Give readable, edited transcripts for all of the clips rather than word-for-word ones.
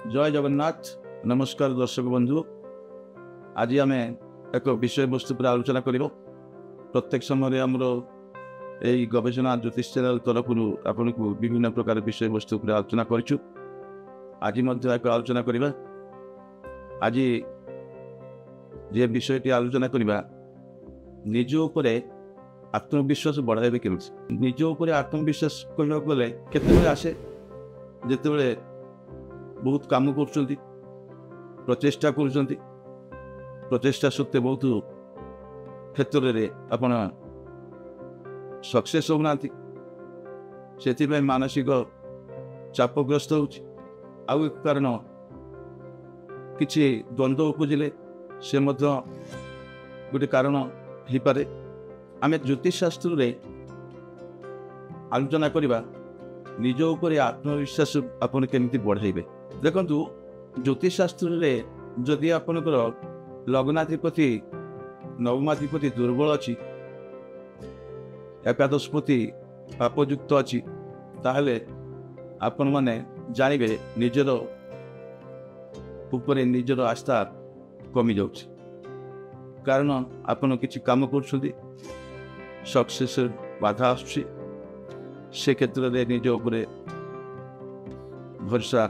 जय जगन्नाथ। नमस्कार दर्शक बंधु। आज आम एक विषय वस्तु पर आलोचना कर प्रत्येक समय आमर यही गवेषणा ज्योतिष चैनल तरफ आपन को विभिन्न प्रकार विषय वस्तु पर आलोचना करूँ। आज एक आलोचना करवा। आज जे विषयटी आलोचना करवा निज उपर आत्मविश्वास बढ़ाइबे केमिति। निज उपर आत्मविश्वास कहला गले केते आसे जेते बहुत काम कर प्रचेषा कर प्रचेषा सत्वे बहुत क्षेत्र में आपण सक्सेस होना से मानसिक चापग्रस्त हो कारण किसी द्वंद्व उपजिले से गोटे कारण हो पारे। आम ज्योतिष शास्त्र रे आलोचना करवा निज उपर आत्मविश्वास आपन केमिति बढ़ाइबे। देखु ज्योतिष शास्त्र रे जदि आपनकर लग्नाधिपति नवमाधिपति दुर्बल अच्छी एकादशपति पापयुक्त अच्छी ताहले आपण माने जानबे निजर ऊपर निजर आस्था कमी जाउछ। कारण आपण किछि काम कर सक्सेस बाधा आसुछि से क्षेत्र में निज उपरे भरोसा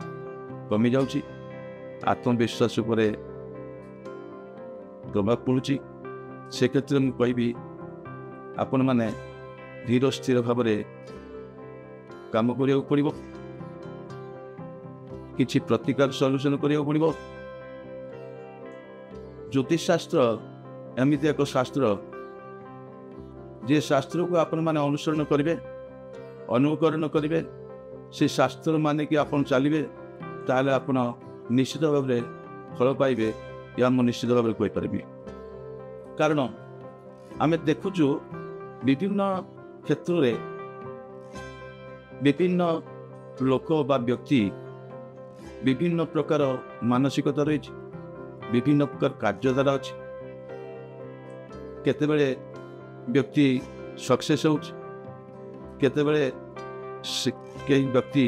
कमी जाउछि। आत्मविश्वास उपरे प्रभाव पड़ुछि। से क्षेत्र में कहबी आपण माने धीर स्थिर भाव में काम करिया पड़िबो। किछि प्रतिकार सॉल्यूशन करिया पड़िबो। ज्योतिष शास्त्र एमिति एक शास्त्र जे शास्त्र को आपण माने अनुसरण करिवे अनुकरण करेंगे से शास्त्र माने कि आप चलिए ताले आपण निश्चित भाव में फल पाइबे या निश्चित भाव में कहीपरि। कारण आम देखुचु विभिन्न क्षेत्र में विभिन्न लोक बा व्यक्ति विभिन्न प्रकार मानसिकता रही विभिन्न प्रकार कार्यधारा अच्छी। केतेबेले व्यक्ति सक्सेस हो केतेबेले कई व्यक्ति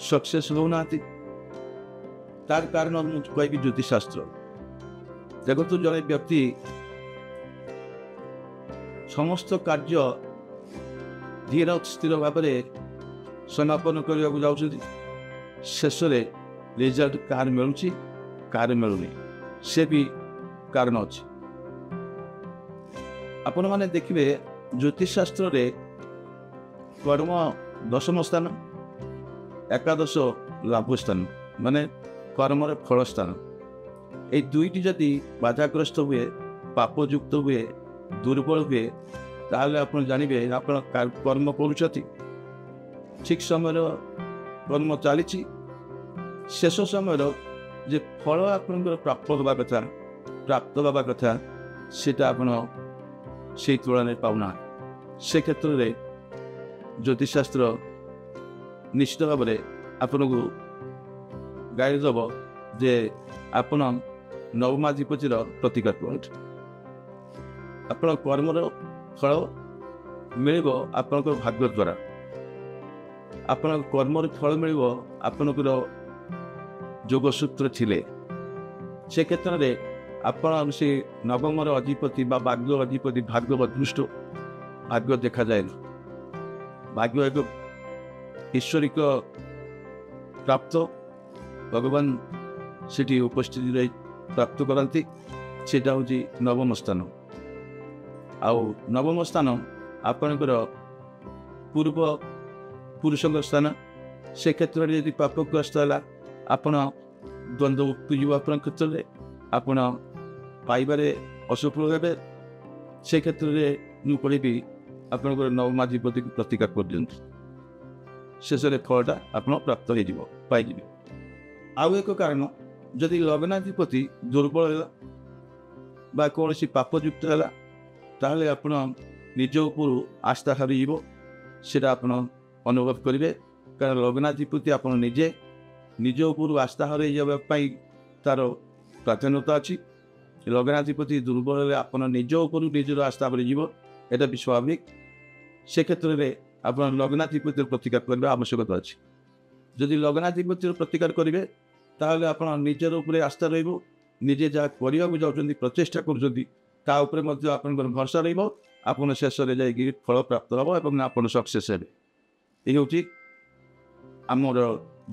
सक्सेस होना तार कारण कहि ज्योतिष शास्त्र। देखो तो जड़े व्यक्ति समस्त कार्य धीर स्थिर भाव में समापन करने को जाऊँ शेष रिजल्ट कार मिलूँ कार मिलूनी से भी कारण अच्छी। आपण माने देखिए ज्योतिष शास्त्र रे कर्म दशम स्थान एकादश लाभ स्थान माने कर्म फल स्थान ये दुईटी जदि बाधाग्रस्त हुए पापयुक्त हुए दुर्बल हुए ताहले आपण जानबे आपण कर्म करुछथि ठीक समय कर्म चली शेष समय जे फल आपण प्राप्त होगा कथा सेटा आपण से तुलन पाऊना। से क्षेत्र में ज्योतिष शास्त्र निश्चित भाव में आपन को गाइड दब जे आपण नवमाधिपतिर प्रतिकार करंट आपण कर्मर फल मिल आपण भाग्य द्वारा आपण कर्मर फल मिल आपणकर जोगसूत्र थिले से क्षेत्र में आपण से नवम अधिपति बा भाग्य अधिपति भाग्य अदृष्ट भाग्य देखा जाए भाग्य एक ईश्वरिक प्राप्त भगवान से उपस्थित रही प्राप्त करती से हूँ नवम स्थान। आउ नवम स्थान आपणकर पूर्व पुरुष स्थान से क्षेत्र में यदि पापग्रस्त है आपण द्वंद्व उपजीव आप क्षेत्र में आपण पाइबारे असफल हे से क्षेत्र में मुझे कहबी आपंकर नवमाधिपति को प्रतिकार कर दिखाँ शेष फलटा आप प्राप्त हो पाई। आउ एक कारण जदि लग्नाधिपति दुर्बल है कौन पापयुक्त है ताहले आपण निज उपर आस्था हारी से अनुभव करेंगे। कारण लग्नाधिपति आप निजे निज उपर आस्था हर जावाई तार प्राधान्यता अच्छी। लग्नाधिपति दुर्बल आप निज उपर निजर आस्था हर भी स्वाभाविक। से क्षेत्र में आप लग्नाधिपति प्रतिकार करने आवश्यकता अच्छी। जदि लग्नाधिपति प्रतिकार करेंगे ତାହେଲେ ଆପଣ ନିଜର ଉପରେ ଆସ୍ଥା ରହିବ, ନିଜେ ଯାହା କରିବାକୁ ଯାଉଛନ୍ତି ପ୍ରଚେଷ୍ଟା କରୁଛନ୍ତି ତା ଉପରେ ମଧ୍ୟ ଆପଣଙ୍କର ଭରସା ରହିବ। ଆପଣ ଶେଷରେ ଯାଇକି ଫଳ ପ୍ରାପ୍ତ ହେବ ଏବଂ ଆପଣ ସକ୍ସେସ୍ ହେବେ। ଏ ହେଉଛି ଆମର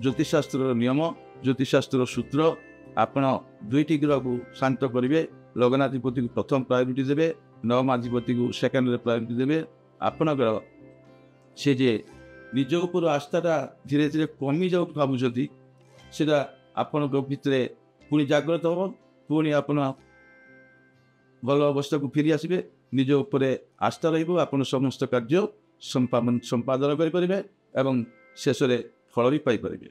ଜ୍ୟୋତିଷଶାସ୍ତ୍ରର ନିୟମ, ଜ୍ୟୋତିଷଶାସ୍ତ୍ରର ସୂତ୍ର। ଆପଣ 2ଟି ଗ୍ରହକୁ ଶାନ୍ତ କରିବେ। ଲଗ୍ନାଧିପତିକୁ ପ୍ରଥମ ପ୍ରାୟୋରିଟି ଦେବେ, ନବମାଧିପତିକୁ ସେକେଣ୍ଡରେ ପ୍ରାୟୋରିଟି ଦେବେ। ଆପଣଙ୍କର ସେ ଯେ ନିଜ ଉପର ଆସ୍ଥାଟା ଧୀରେ ଧୀରେ କମିଯାଉ ଭାବୁଛନ୍ତି ସେଇଟା ଆପଣଙ୍କ ଭିତରେ ପୁଣି ଜାଗ୍ରତ ହେବ। ପୁଣି ଆପଣ ଭଲ ଅବସ୍ଥାକୁ ଫେରି ଆସିବେ। ନିଜ ଉପରେ ଆସ୍ଥା ରହିବ, ଆପଣ ସମସ୍ତ କାର୍ଯ୍ୟ ସମ୍ପାଦନ କରିପାରିବେ ଏବଂ ଶେଷରେ ଫଳ ବି ପାଇପାରିବେ।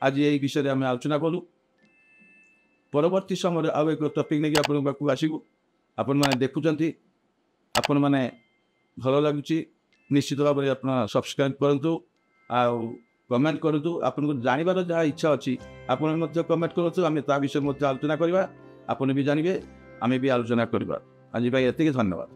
ଆଜି ଏହି ବିଷୟରେ ଆମେ ଆଲୋଚନା କଲୁ। ପରବର୍ତ୍ତୀ ସମୟରେ ଆଉ ଏକ ଟପିକ୍ ନେଇକି ଆପଣଙ୍କ ପାଖକୁ ଆସିବୁ। ଆପଣମାନେ ଦେଖୁଛନ୍ତି, ଆପଣମାନେ ଭଲ ଲାଗୁଛି, ନିଶ୍ଚିତ ଭାବରେ ଆପଣ ସବସ୍କ୍ରାଇବ୍ କରନ୍ତୁ ଆଉ କମେଣ୍ଟ କରନ୍ତୁ। ଆପଣଙ୍କୁ ଜାଣିବାର ଯାହା ଇଚ୍ଛା ଅଛି ଆପଣ ମଧ୍ୟ କମେଣ୍ଟ କରନ୍ତୁ। ଆମେ ତା ବିଷୟରେ ମଧ୍ୟ ଆଲୋଚନା କରିବା। ଆପଣ ବି ଜାଣିବେ, ଆମେ ବି ଆଲୋଚନା କରିବା। ଆଜି ପାଇଁ ଏତିକି, ଧନ୍ୟବାଦ।